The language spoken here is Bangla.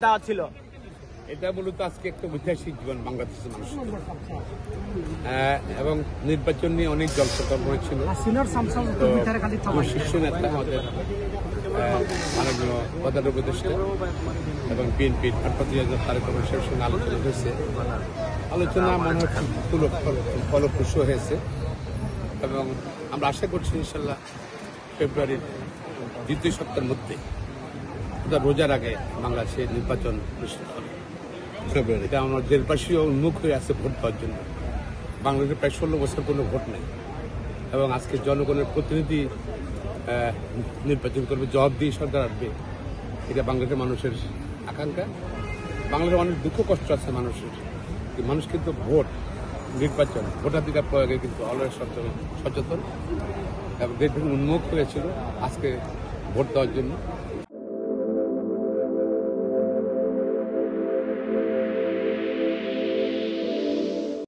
দেওয়া ছিল। এটা মূলত আজকে একটা ঐতিহাসিক জীবন বাংলাদেশের মানুষ এবং নির্বাচন নিয়ে অনেক জল্পকল্পনা ছিল। শীর্ষ নেতা আমাদের মাননীয় প্রধান উপদেষ্টা এবং বিএনপির ভারপ্রাপ্ত তারেক রহমানের সঙ্গে আলোচনা হয়েছে। আলোচনা মনে হচ্ছে ফলপ্রসূ হয়েছে এবং আমরা আশা করছি ইনশাল্লাহ ফেব্রুয়ারির দ্বিতীয় সপ্তাহের মধ্যে রোজার আগে বাংলাদেশে নির্বাচন অনুষ্ঠিত হবে। এটা আমরা দেশবাসীও উন্মুখ হয়ে আছে ভোট দেওয়ার জন্য। বাংলাদেশে প্রায় 16 বছর কোনো ভোট নেই এবং আজকে জনগণের প্রতিনিধি নির্বাচন করবে, জবাব দিয়ে সরকার আসবে, এটা বাংলাদেশের মানুষের আকাঙ্ক্ষা। বাংলাদেশে অনেক দুঃখ কষ্ট আছে মানুষের, মানুষ কিন্তু ভোট নির্বাচন ভোটাধিকার প্রয়োগে কিন্তু অলওয়েজ সচেতন এবং দেশ উন্মুখ হয়েছিল আজকে ভোট দেওয়ার জন্য।